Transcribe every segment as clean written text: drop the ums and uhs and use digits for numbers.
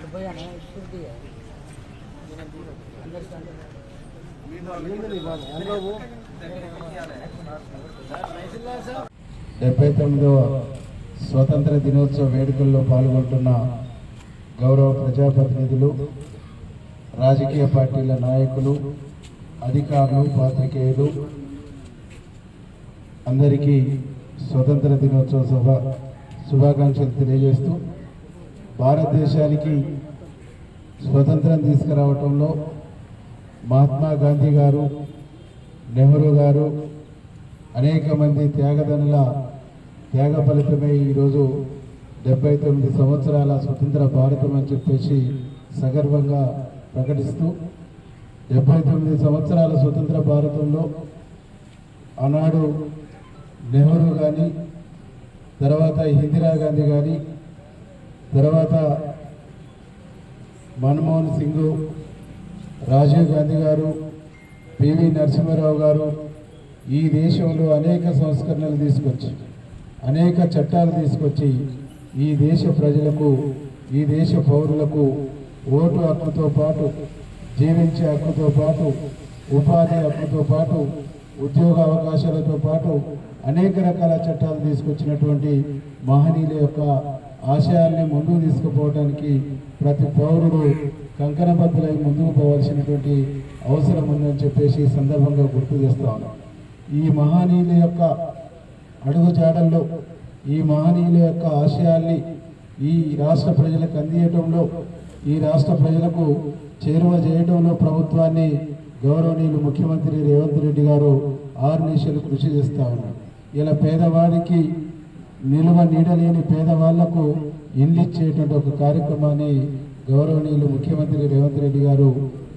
79వ స్వతంత్ర దినోత్సవ వేడుకల్లో పాల్గొంటున్న గౌరవ ప్రజాప్రతినిధులు, రాజకీయ పార్టీల నాయకులు, అధికారులు, పాత్రికేయులు అందరికీ స్వతంత్ర దినోత్సవ శుభాకాంక్షలు తెలియజేస్తూ, భారతదేశానికి స్వతంత్రం తీసుకురావటంలో మహాత్మా గాంధీ గారు, నెహ్రూ గారు అనేక మంది త్యాగదనుల త్యాగ ఫలితమే ఈరోజు 79 సంవత్సరాల స్వతంత్ర భారతం అని చెప్పేసి సగర్వంగా ప్రకటిస్తూ, 79 సంవత్సరాల స్వతంత్ర భారతంలో ఆనాడు నెహ్రూ కానీ, తర్వాత ఇందిరాగాంధీ కానీ, తర్వాత మన్మోహన్ సింగ్, రాజీవ్ గాంధీ గారు, పివి నరసింహారావు గారు ఈ దేశంలో అనేక సంస్కరణలు తీసుకొచ్చి, అనేక చట్టాలు తీసుకొచ్చి ఈ దేశ ప్రజలకు, ఈ దేశ పౌరులకు ఓటు హక్కుతో పాటు, జీవించే హక్కుతో పాటు, ఉపాధి హక్కుతో పాటు, ఉద్యోగ అవకాశాలతో పాటు అనేక రకాల చట్టాలు తీసుకొచ్చినటువంటి మహనీయుల యొక్క ఆశయాల్ని ముందుకు తీసుకుపోవడానికి ప్రతి పౌరుడు కంకణబద్ధులై ముందుకు పోవాల్సినటువంటి అవసరం ఉందని చెప్పేసి ఈ సందర్భంగా గుర్తు చేస్తా ఉన్నాం. ఈ మహనీయుల యొక్క అడుగుజాడల్లో, ఈ మహనీయుల యొక్క ఆశయాల్ని ఈ రాష్ట్ర ప్రజలకు అందించడంలో, ఈ రాష్ట్ర ప్రజలకు చేరువ చేయడంలో ప్రభుత్వాన్ని గౌరవనీయులు ముఖ్యమంత్రి రేవంత్ రెడ్డి గారు ఆర్నిశలు కృషి చేస్తూ ఉన్నారు. ఇలా పేదవాడికి నిలువ నీడలేని పేదవాళ్లకు ఇల్లు ఇచ్చేటువంటి ఒక కార్యక్రమాన్ని గౌరవనీయులు ముఖ్యమంత్రి రేవంత్ రెడ్డి గారు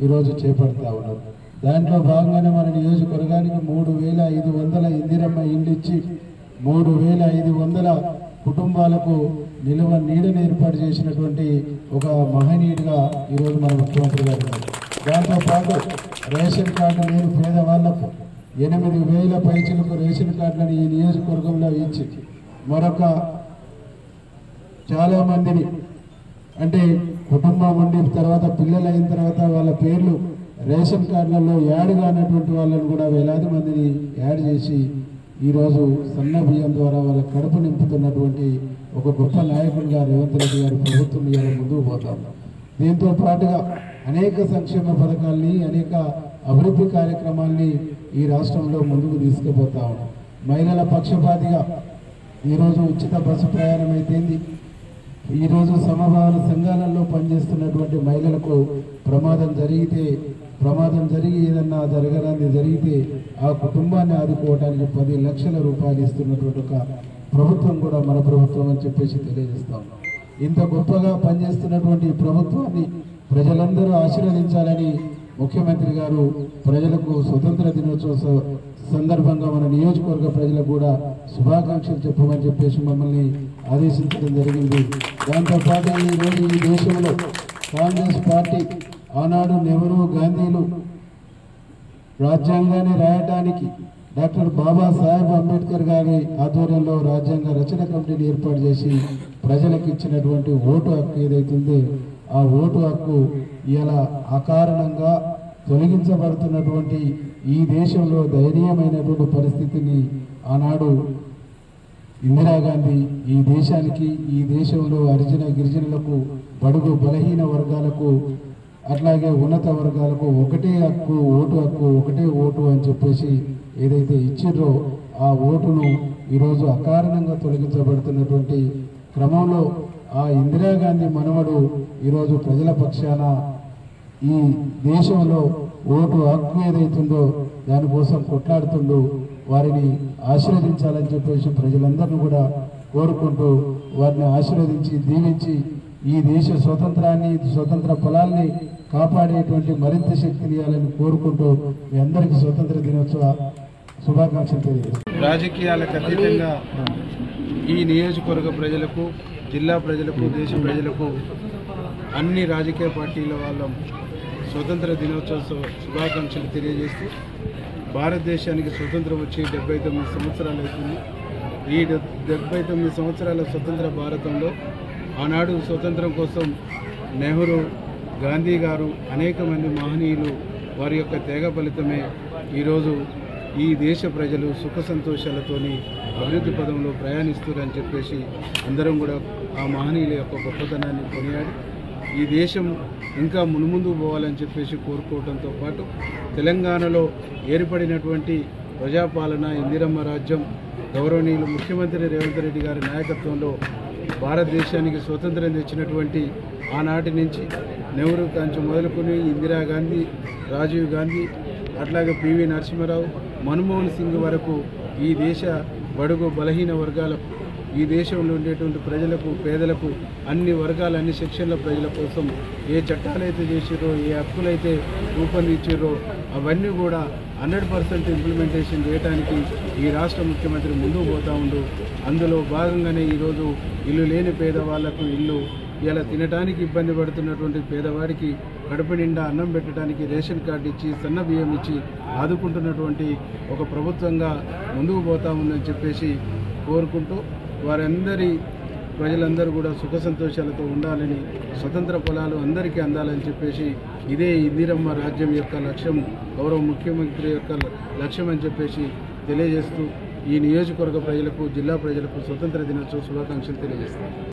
ఈరోజు చేపడతా ఉన్నారు. దాంట్లో భాగంగానే మన నియోజకవర్గానికి 3500 ఇందిరమ్మ ఇల్లు ఇచ్చి 3500 కుటుంబాలకు నిలువ నీడను ఏర్పాటు చేసినటువంటి ఒక మహనీయుడిగా ఈరోజు మన ముఖ్యమంత్రి గారు ఉన్నారు. దాంతోపాటు రేషన్ కార్డు లేని పేదవాళ్లకు 8000 పైచలకు రేషన్ కార్డులను ఈ నియోజకవర్గంలో ఇచ్చి, మరొక చాలామందిని అంటే కుటుంబం ఉండి తర్వాత పిల్లలు అయిన తర్వాత వాళ్ళ పేర్లు రేషన్ కార్డులలో యాడ్ కానటువంటి వాళ్ళని కూడా వేలాది మందిని యాడ్ చేసి ఈరోజు సన్న బియ్యం ద్వారా వాళ్ళ కడుపు నింపుతున్నటువంటి ఒక గొప్ప నాయకుడిగా రేవంత్ రెడ్డి గారి ప్రభుత్వం ఇవాళ ముందుకు పోతాం. దీంతో పాటుగా అనేక సంక్షేమ పథకాల్ని, అనేక అభివృద్ధి కార్యక్రమాల్ని ఈ రాష్ట్రంలో ముందుకు తీసుకుపోతా ఉన్నాం. మహిళల పక్షపాతిగా ఈరోజు ఉచిత బస్సు ప్రయాణం అయితేంది, ఈరోజు సమభావన సంఘాలలో పనిచేస్తున్నటువంటి మహిళలకు ప్రమాదం జరిగి ఏదన్నా జరగరాని జరిగితే ఆ కుటుంబాన్ని ఆదుకోవడానికి 10 లక్షల రూపాయలు ఇస్తున్నటువంటి ఒక ప్రభుత్వం కూడా మన ప్రభుత్వం అని చెప్పేసి తెలియజేస్తాం. ఇంత గొప్పగా పనిచేస్తున్నటువంటి ఈ ప్రభుత్వాన్ని ప్రజలందరూ ఆశీర్వదించాలని ముఖ్యమంత్రి గారు ప్రజలకు స్వతంత్ర దినోత్సవ సందర్భంగా మన నియోజకవర్గ ప్రజలకు కూడా శుభాకాంక్షలు చెప్పమని చెప్పేసి మమ్మల్ని ఆదేశించడం జరిగింది. దాంతోపాటు ఈరోజు ఈ దేశంలో కాంగ్రెస్ పార్టీ ఆనాడు నెహ్రూ, గాంధీలు రాజ్యాంగాన్ని రాయటానికి డాక్టర్ బాబాసాహెబ్ అంబేద్కర్ గారి ఆధ్వర్యంలో రాజ్యాంగ రచన కమిటీని ఏర్పాటు చేసి ప్రజలకు ఇచ్చినటువంటి ఓటు హక్కు ఏదైతుందో ఆ ఓటు హక్కు ఇలా అకారణంగా తొలగించబడుతున్నటువంటి ఈ దేశంలో దయనీయమైనటువంటి పరిస్థితిని ఆనాడు ఇందిరాగాంధీ ఈ దేశానికి, ఈ దేశంలో హరిజన గిరిజనులకు, బడుగు బలహీన వర్గాలకు, అట్లాగే ఉన్నత వర్గాలకు ఒకటే హక్కు, ఓటు హక్కు, ఒకటే ఓటు అని చెప్పేసి ఏదైతే ఇచ్చిర్రో ఆ ఓటును ఈరోజు అకారణంగా తొలగించబడుతున్నటువంటి క్రమంలో ఆ ఇందిరాగాంధీ మనవడు ఈరోజు ప్రజల పక్షాన ఈ దేశంలో ఓటు హక్కు ఏదైతుందో దానికోసం కొట్లాడుతుండో వారిని ఆశీర్వదించాలని చెప్పేసి ప్రజలందరినీ కూడా కోరుకుంటూ వారిని ఆశీర్వదించి దీవించి ఈ దేశ స్వతంత్రాన్ని, స్వతంత్ర ఫలాల్ని కాపాడేటువంటి మరింత శక్తిని ఇవ్వాలని కోరుకుంటూ మీ అందరికీ స్వతంత్ర దినోత్సవ శుభాకాంక్షలు తెలియజేస్తాను. రాజకీయాలకు అతీతంగా ఈ నియోజకవర్గ ప్రజలకు, జిల్లా ప్రజలకు, దేశ ప్రజలకు, అన్ని రాజకీయ పార్టీల వాళ్ళ స్వతంత్ర దినోత్సవ శుభాకాంక్షలు తెలియజేస్తూ, భారతదేశానికి స్వతంత్రం వచ్చి 79 సంవత్సరాలు అవుతుంది. ఈ 79 సంవత్సరాల స్వతంత్ర భారతంలో ఆనాడు స్వతంత్రం కోసం నెహ్రూ, గాంధీ గారు అనేక మంది మహనీయులు వారి యొక్క త్యాగ ఫలితమే ఈరోజు ఈ దేశ ప్రజలు సుఖ సంతోషాలతోని అభివృద్ధి పదంలో ప్రయాణిస్తున్నారని చెప్పేసి అందరం కూడా ఆ మహనీయుల యొక్క గొప్పతనాన్ని కొనియాడి ఈ దేశం ఇంకా మున్ముందుకు పోవాలని చెప్పేసి కోరుకోవడంతో పాటు తెలంగాణలో ఏర్పడినటువంటి ప్రజాపాలన, ఇందిరమ్మ రాజ్యం, గౌరవనీయులు ముఖ్యమంత్రి రేవంత్ రెడ్డి గారి నాయకత్వంలో భారతదేశానికి స్వతంత్రం తెచ్చినటువంటి ఆనాటి నుంచి నెహ్రూ కాంచి మొదలుకొని ఇందిరాగాంధీ, రాజీవ్ గాంధీ, అట్లాగే పివి నరసింహారావు, మన్మోహన్ సింగ్ వరకు ఈ దేశ బడుగు బలహీన వర్గాలకు, ఈ దేశంలో ఉండేటువంటి ప్రజలకు, పేదలకు, అన్ని వర్గాల అన్ని సెక్షన్ల ప్రజల కోసం ఏ చట్టాలైతే చేసిరో, ఏ హక్కులైతే రూపొందించారో అవన్నీ కూడా 100% ఇంప్లిమెంటేషన్ చేయడానికి ఈ రాష్ట్ర ముఖ్యమంత్రి ముందుకు పోతూ ఉండు. అందులో భాగంగానే ఈరోజు ఇల్లు లేని పేదవాళ్లకు ఇల్లు, ఇలా తినడానికి ఇబ్బంది పడుతున్నటువంటి పేదవాడికి కడుపు నిండా అన్నం పెట్టడానికి రేషన్ కార్డు ఇచ్చి, సన్న బియ్యం ఇచ్చి ఆదుకుంటున్నటువంటి ఒక ప్రభుత్వంగా ముందుకు పోతా ఉందని చెప్పేసి కోరుకుంటూ వారందరి ప్రజలందరూ కూడా సుఖ సంతోషాలతో ఉండాలని, స్వతంత్ర ఫలాలు అందరికీ అందాలని చెప్పేసి ఇదే ఇందిరమ్మ రాజ్యం యొక్క లక్ష్యం, గౌరవ ముఖ్యమంత్రి యొక్క లక్ష్యం అని చెప్పేసి తెలియజేస్తూ ఈ నియోజకవర్గ ప్రజలకు, జిల్లా ప్రజలకు స్వతంత్ర దినోత్సవ శుభాకాంక్షలు తెలియజేస్తాను.